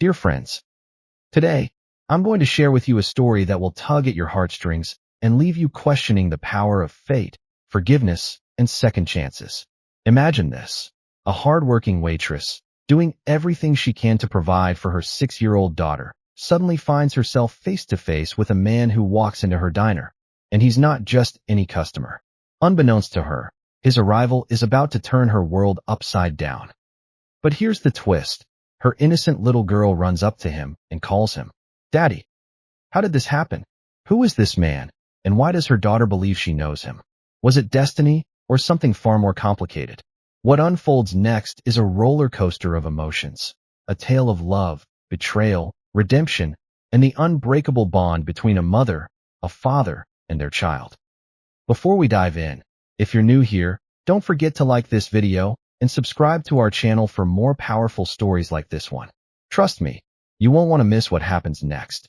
Dear friends, today, I'm going to share with you a story that will tug at your heartstrings and leave you questioning the power of fate, forgiveness, and second chances. Imagine this: a hardworking waitress, doing everything she can to provide for her 6-year-old daughter, suddenly finds herself face to face with a man who walks into her diner. And he's not just any customer. Unbeknownst to her, his arrival is about to turn her world upside down. But here's the twist. Her innocent little girl runs up to him and calls him, "Daddy." How did this happen? Who is this man, and why does her daughter believe she knows him? Was it destiny, or something far more complicated? What unfolds next is a roller coaster of emotions, a tale of love, betrayal, redemption, and the unbreakable bond between a mother, a father, and their child. Before we dive in, if you're new here, don't forget to like this video and subscribe to our channel for more powerful stories like this one. Trust me, you won't want to miss what happens next.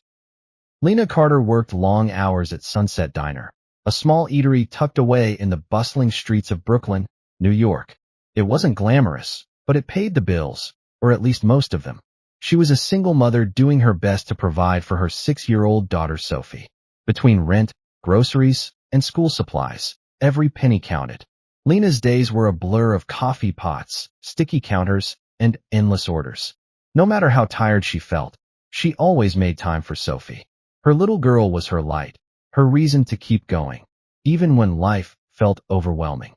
Lena Carter worked long hours at Sunset Diner, a small eatery tucked away in the bustling streets of Brooklyn, New York. It wasn't glamorous, but it paid the bills, or at least most of them. She was a single mother doing her best to provide for her 6-year-old daughter Sophie. Between rent, groceries, and school supplies, every penny counted. Lena's days were a blur of coffee pots, sticky counters, and endless orders. No matter how tired she felt, she always made time for Sophie. Her little girl was her light, her reason to keep going, even when life felt overwhelming.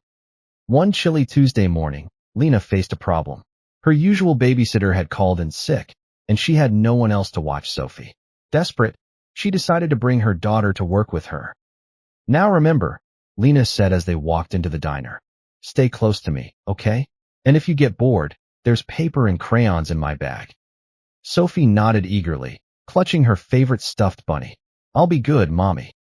One chilly Tuesday morning, Lena faced a problem. Her usual babysitter had called in sick, and she had no one else to watch Sophie. Desperate, she decided to bring her daughter to work with her. "Now remember," Lena said as they walked into the diner, "stay close to me, okay? And if you get bored, there's paper and crayons in my bag." Sophie nodded eagerly, clutching her favorite stuffed bunny. "I'll be good, Mommy."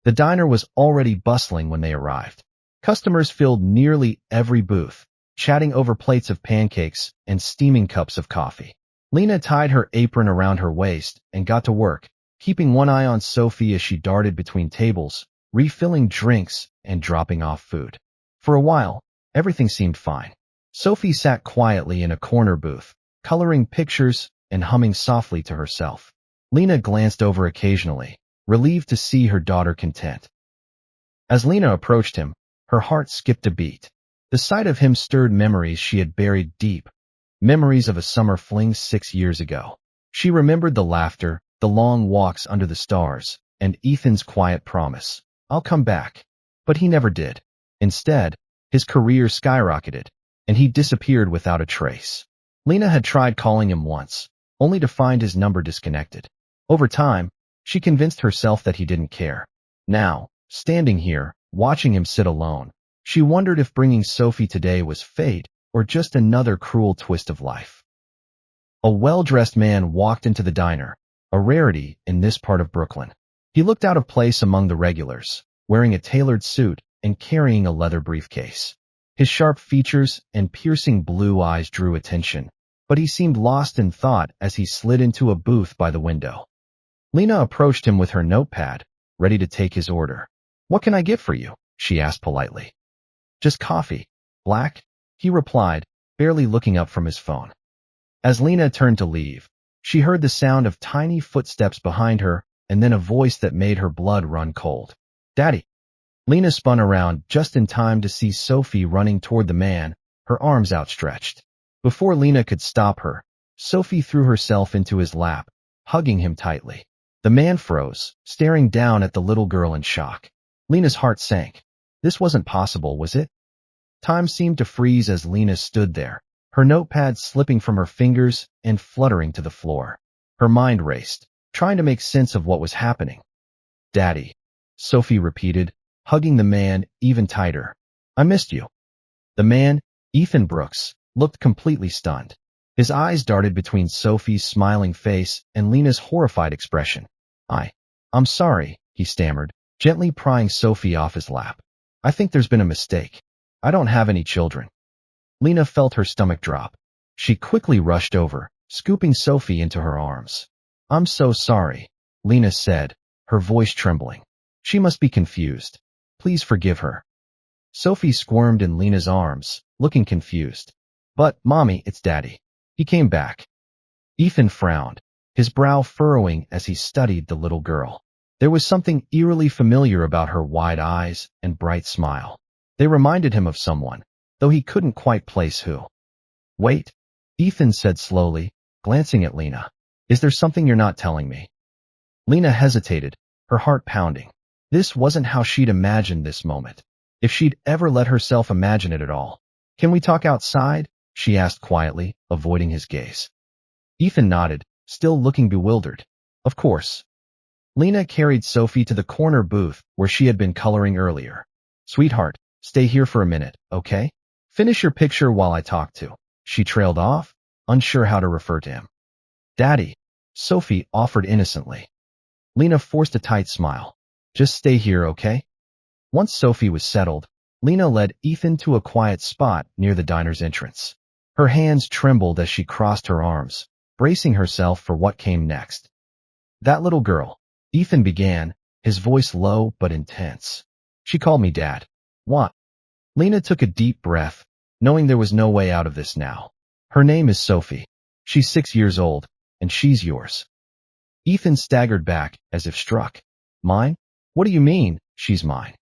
The diner was already bustling when they arrived. Customers filled nearly every booth, chatting over plates of pancakes and steaming cups of coffee. Lena tied her apron around her waist and got to work, keeping one eye on Sophie as she darted between tables, refilling drinks and dropping off food. For a while, everything seemed fine. Sophie sat quietly in a corner booth, coloring pictures and humming softly to herself. Lena glanced over occasionally, relieved to see her daughter content. As Lena approached him, her heart skipped a beat. The sight of him stirred memories she had buried deep, memories of a summer fling 6 years ago. She remembered the laughter, the long walks under the stars, and Ethan's quiet promise, "I'll come back." But he never did. Instead, his career skyrocketed, and he disappeared without a trace. Lena had tried calling him once, only to find his number disconnected. Over time, she convinced herself that he didn't care. Now, standing here, watching him sit alone, she wondered if bringing Sophie today was fate or just another cruel twist of life. A well-dressed man walked into the diner, a rarity in this part of Brooklyn. He looked out of place among the regulars, wearing a tailored suit and carrying a leather briefcase. His sharp features and piercing blue eyes drew attention, but he seemed lost in thought as he slid into a booth by the window. Lena approached him with her notepad, ready to take his order. "What can I get for you?" she asked politely. "Just coffee. Black?" he replied, barely looking up from his phone. As Lena turned to leave, she heard the sound of tiny footsteps behind her and then a voice that made her blood run cold. "Daddy." Lena spun around just in time to see Sophie running toward the man, her arms outstretched. Before Lena could stop her, Sophie threw herself into his lap, hugging him tightly. The man froze, staring down at the little girl in shock. Lena's heart sank. This wasn't possible, was it? Time seemed to freeze as Lena stood there, her notepad slipping from her fingers and fluttering to the floor. Her mind raced, trying to make sense of what was happening. "Daddy," Sophie repeated, hugging the man even tighter. "I missed you." The man, Ethan Brooks, looked completely stunned. His eyes darted between Sophie's smiling face and Lena's horrified expression. I'm sorry," he stammered, gently prying Sophie off his lap. "I think there's been a mistake. I don't have any children." Lena felt her stomach drop. She quickly rushed over, scooping Sophie into her arms. "I'm so sorry," Lena said, her voice trembling. "She must be confused. Please forgive her." Sophie squirmed in Lena's arms, looking confused. "But, Mommy, it's Daddy. He came back." Ethan frowned, his brow furrowing as he studied the little girl. There was something eerily familiar about her wide eyes and bright smile. They reminded him of someone, though he couldn't quite place who. Wait, Ethan said slowly, glancing at Lena. Is there something you're not telling me? Lena hesitated, her heart pounding. This wasn't how she'd imagined this moment, if she'd ever let herself imagine it at all. Can we talk outside? She asked quietly, avoiding his gaze. Ethan nodded, still looking bewildered. Of course. Lena carried Sophie to the corner booth where she had been coloring earlier. Sweetheart, stay here for a minute, okay? Finish your picture while I talk to. She trailed off, unsure how to refer to him. Daddy, Sophie offered innocently. Lena forced a tight smile. Just stay here, okay? Once Sophie was settled, Lena led Ethan to a quiet spot near the diner's entrance. Her hands trembled as she crossed her arms, bracing herself for what came next. That little girl, Ethan began, his voice low but intense. She called me Dad. What? Lena took a deep breath, knowing there was no way out of this now. Her name is Sophie. She's 6 years old, and she's yours. Ethan staggered back, as if struck. Mine? What do you mean, she's mine?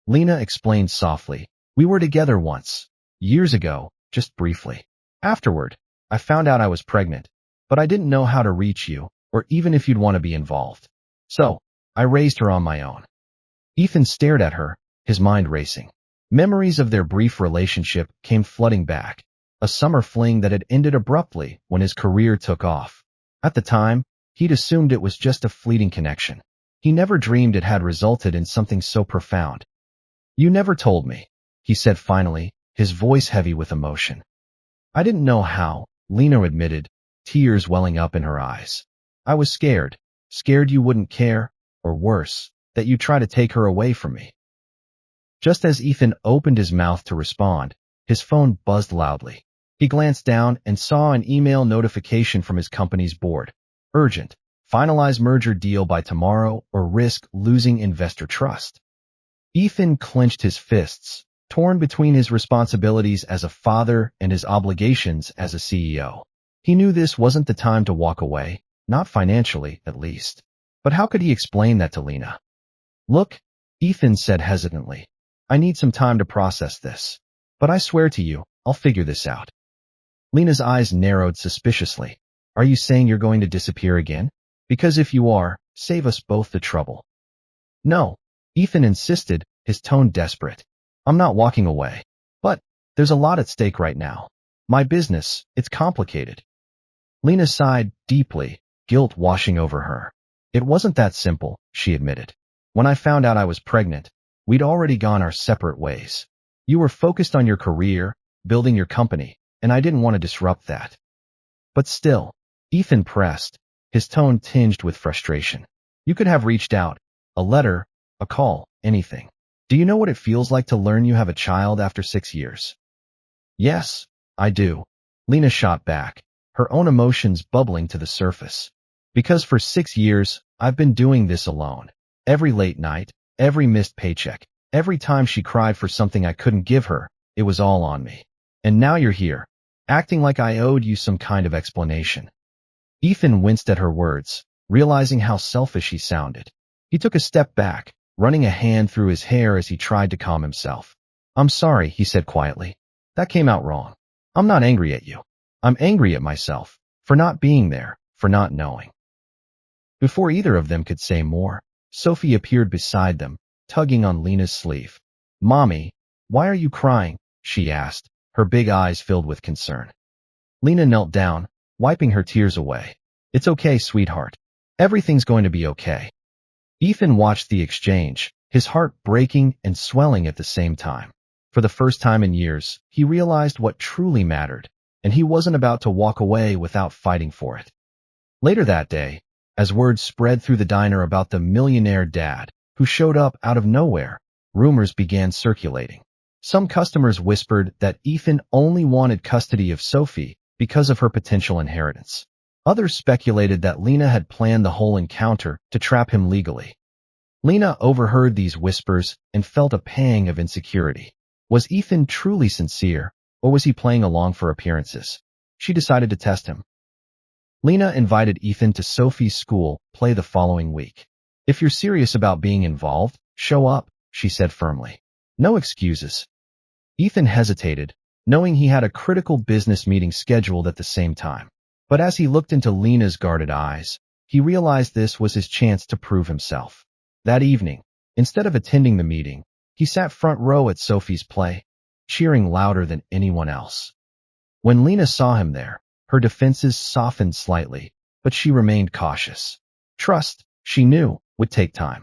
Lena explained softly. We were together once. Years ago, just briefly. Afterward, I found out I was pregnant, but I didn't know how to reach you, or even if you'd want to be involved. So, I raised her on my own. Ethan stared at her, his mind racing. Memories of their brief relationship came flooding back. A summer fling that had ended abruptly when his career took off. At the time, he'd assumed it was just a fleeting connection. He never dreamed it had resulted in something so profound. You never told me, he said finally, his voice heavy with emotion. I didn't know how, Lena admitted, tears welling up in her eyes. I was scared you wouldn't care, or worse, that you'd try to take her away from me. Just as Ethan opened his mouth to respond, his phone buzzed loudly. He glanced down and saw an email notification from his company's board. Urgent. Finalize merger deal by tomorrow or risk losing investor trust. Ethan clenched his fists, torn between his responsibilities as a father and his obligations as a CEO. He knew this wasn't the time to walk away, not financially, at least. But how could he explain that to Lena? Look, Ethan said hesitantly, I need some time to process this. But I swear to you, I'll figure this out. Lena's eyes narrowed suspiciously. Are you saying you're going to disappear again? Because if you are, save us both the trouble. No, Ethan insisted, his tone desperate. I'm not walking away. But there's a lot at stake right now. My business, it's complicated. Lena sighed deeply, guilt washing over her. It wasn't that simple, she admitted. When I found out I was pregnant, we'd already gone our separate ways. You were focused on your career, building your company, and I didn't want to disrupt that. But still, Ethan pressed, his tone tinged with frustration. You could have reached out, a letter, a call, anything. Do you know what it feels like to learn you have a child after 6 years? Yes, I do. Lena shot back, her own emotions bubbling to the surface. Because for 6 years, I've been doing this alone. Every late night, every missed paycheck, every time she cried for something I couldn't give her, it was all on me. And now you're here, acting like I owed you some kind of explanation. Ethan winced at her words, realizing how selfish he sounded. He took a step back, running a hand through his hair as he tried to calm himself. I'm sorry, he said quietly. That came out wrong. I'm not angry at you. I'm angry at myself, for not being there, for not knowing. Before either of them could say more, Sophie appeared beside them, tugging on Lena's sleeve. Mommy, why are you crying? She asked, her big eyes filled with concern. Lena knelt down, wiping her tears away. It's okay, sweetheart. Everything's going to be okay. Ethan watched the exchange, his heart breaking and swelling at the same time. For the first time in years, he realized what truly mattered, and he wasn't about to walk away without fighting for it. Later that day, as word spread through the diner about the millionaire dad, who showed up out of nowhere, rumors began circulating. Some customers whispered that Ethan only wanted custody of Sophie because of her potential inheritance. Others speculated that Lena had planned the whole encounter to trap him legally. Lena overheard these whispers and felt a pang of insecurity. Was Ethan truly sincere, or was he playing along for appearances? She decided to test him. Lena invited Ethan to Sophie's school play the following week. If you're serious about being involved, show up, she said firmly. No excuses. Ethan hesitated, knowing he had a critical business meeting scheduled at the same time. But as he looked into Lena's guarded eyes, he realized this was his chance to prove himself. That evening, instead of attending the meeting, he sat front row at Sophie's play, cheering louder than anyone else. When Lena saw him there, her defenses softened slightly, but she remained cautious. Trust, she knew, would take time.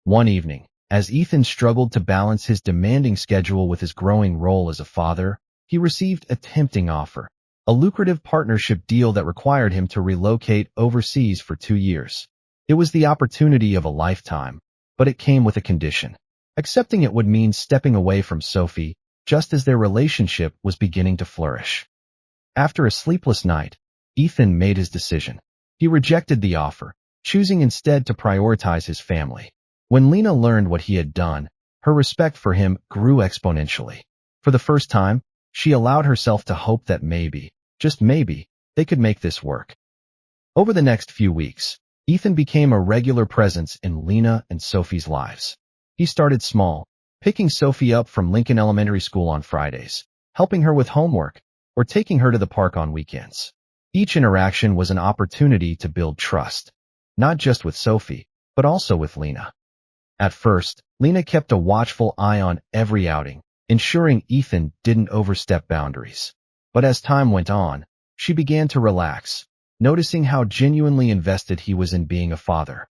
One evening, as Ethan struggled to balance his demanding schedule with his growing role as a father, he received a tempting offer, a lucrative partnership deal that required him to relocate overseas for 2 years. It was the opportunity of a lifetime, but it came with a condition. Accepting it would mean stepping away from Sophie, just as their relationship was beginning to flourish. After a sleepless night, Ethan made his decision. He rejected the offer, choosing instead to prioritize his family. When Lena learned what he had done, her respect for him grew exponentially. For the first time, she allowed herself to hope that maybe, just maybe, they could make this work. Over the next few weeks, Ethan became a regular presence in Lena and Sophie's lives. He started small, picking Sophie up from Lincoln Elementary School on Fridays, helping her with homework, or taking her to the park on weekends. Each interaction was an opportunity to build trust, not just with Sophie, but also with Lena. At first, Lena kept a watchful eye on every outing, ensuring Ethan didn't overstep boundaries. But as time went on, she began to relax, noticing how genuinely invested he was in being a father.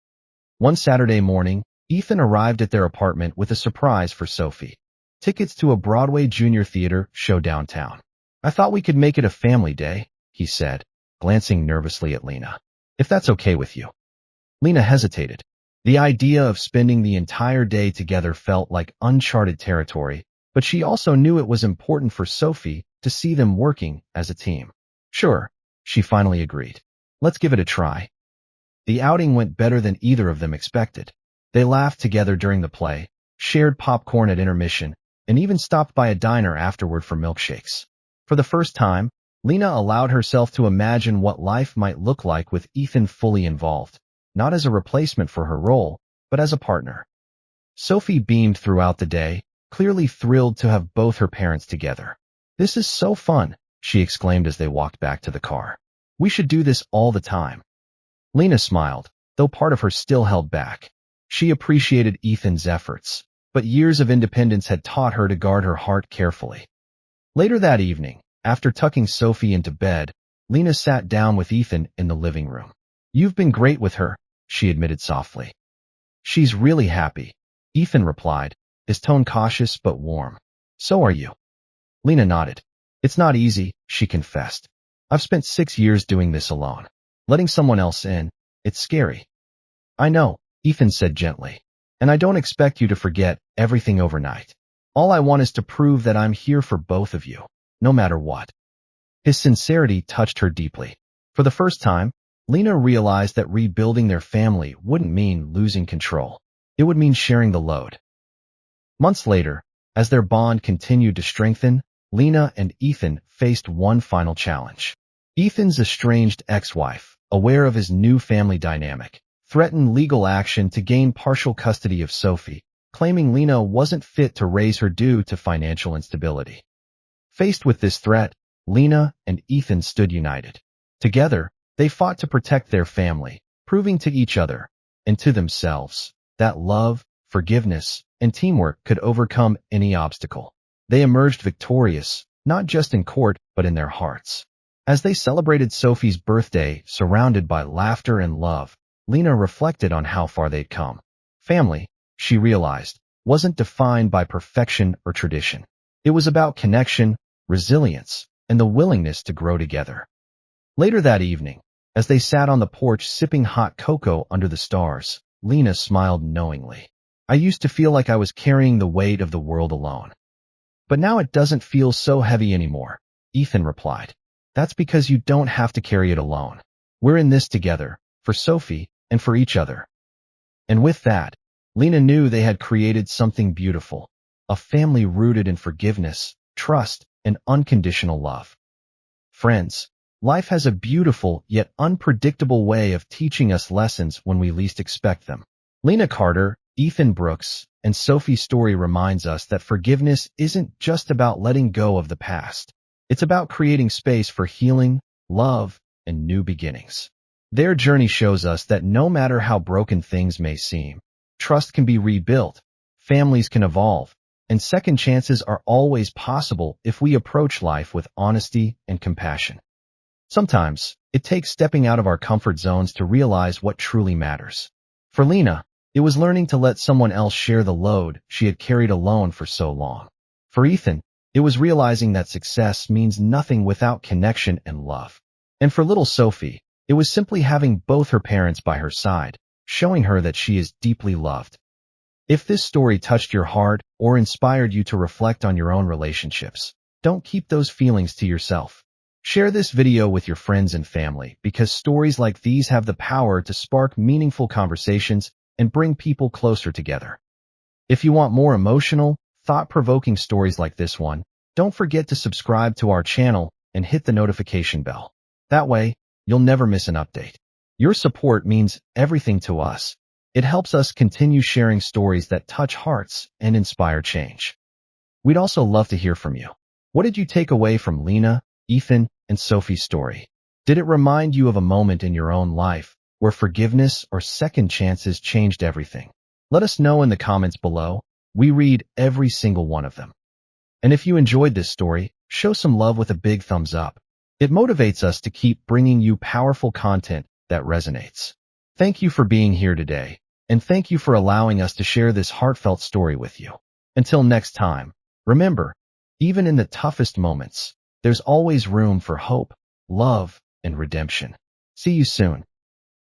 One Saturday morning, Ethan arrived at their apartment with a surprise for Sophie. Tickets to a Broadway junior theater show downtown. I thought we could make it a family day, he said, glancing nervously at Lena. If that's okay with you. Lena hesitated. The idea of spending the entire day together felt like uncharted territory, but she also knew it was important for Sophie to see them working as a team. Sure, she finally agreed. Let's give it a try. The outing went better than either of them expected. They laughed together during the play, shared popcorn at intermission, and even stopped by a diner afterward for milkshakes. For the first time, Lena allowed herself to imagine what life might look like with Ethan fully involved, not as a replacement for her role, but as a partner. Sophie beamed throughout the day, clearly thrilled to have both her parents together. This is so fun, she exclaimed as they walked back to the car. We should do this all the time. Lena smiled, though part of her still held back. She appreciated Ethan's efforts, but years of independence had taught her to guard her heart carefully. Later that evening, after tucking Sophie into bed, Lena sat down with Ethan in the living room. You've been great with her, she admitted softly. She's really happy, Ethan replied, his tone cautious but warm. So are you. Lena nodded. It's not easy, she confessed. I've spent 6 years doing this alone. Letting someone else in, it's scary. I know, Ethan said gently, and I don't expect you to forget everything overnight. All I want is to prove that I'm here for both of you, no matter what. His sincerity touched her deeply. For the first time, Lena realized that rebuilding their family wouldn't mean losing control. It would mean sharing the load. Months later, as their bond continued to strengthen, Lena and Ethan faced one final challenge. Ethan's estranged ex-wife, aware of his new family dynamic, threatened legal action to gain partial custody of Sophie, claiming Lena wasn't fit to raise her due to financial instability. Faced with this threat, Lena and Ethan stood united. Together, they fought to protect their family, proving to each other, and to themselves, that love, forgiveness, and teamwork could overcome any obstacle. They emerged victorious, not just in court, but in their hearts. As they celebrated Sophie's birthday, surrounded by laughter and love, Lena reflected on how far they'd come. Family, she realized, wasn't defined by perfection or tradition. It was about connection, resilience, and the willingness to grow together. Later that evening, as they sat on the porch sipping hot cocoa under the stars, Lena smiled knowingly. I used to feel like I was carrying the weight of the world alone. But now it doesn't feel so heavy anymore, Ethan replied. That's because you don't have to carry it alone. We're in this together, for Sophie, and for each other. And with that, Lena knew they had created something beautiful, a family rooted in forgiveness, trust, and unconditional love. Friends, Life has a beautiful yet unpredictable way of teaching us lessons when we least expect them. Lena Carter, Ethan Brooks, and Sophie's story reminds us that forgiveness isn't just about letting go of the past. It's about creating space for healing, love, and new beginnings. Their journey shows us that no matter how broken things may seem, trust can be rebuilt, families can evolve, and second chances are always possible if we approach life with honesty and compassion. Sometimes, it takes stepping out of our comfort zones to realize what truly matters. For Lena, it was learning to let someone else share the load she had carried alone for so long. For Ethan, it was realizing that success means nothing without connection and love. And for little Sophie, it was simply having both her parents by her side, showing her that she is deeply loved. If this story touched your heart or inspired you to reflect on your own relationships, don't keep those feelings to yourself. Share this video with your friends and family because stories like these have the power to spark meaningful conversations and bring people closer together. If you want more emotional, thought-provoking stories like this one, don't forget to subscribe to our channel and hit the notification bell. That way, you'll never miss an update. Your support means everything to us. It helps us continue sharing stories that touch hearts and inspire change. We'd also love to hear from you. What did you take away from Lena, Ethan, and Sophie's story? Did it remind you of a moment in your own life where forgiveness or second chances changed everything? Let us know in the comments below. We read every single one of them. And if you enjoyed this story, show some love with a big thumbs up. It motivates us to keep bringing you powerful content that resonates. Thank you for being here today, and thank you for allowing us to share this heartfelt story with you. Until next time, remember, even in the toughest moments, there's always room for hope, love, and redemption. See you soon.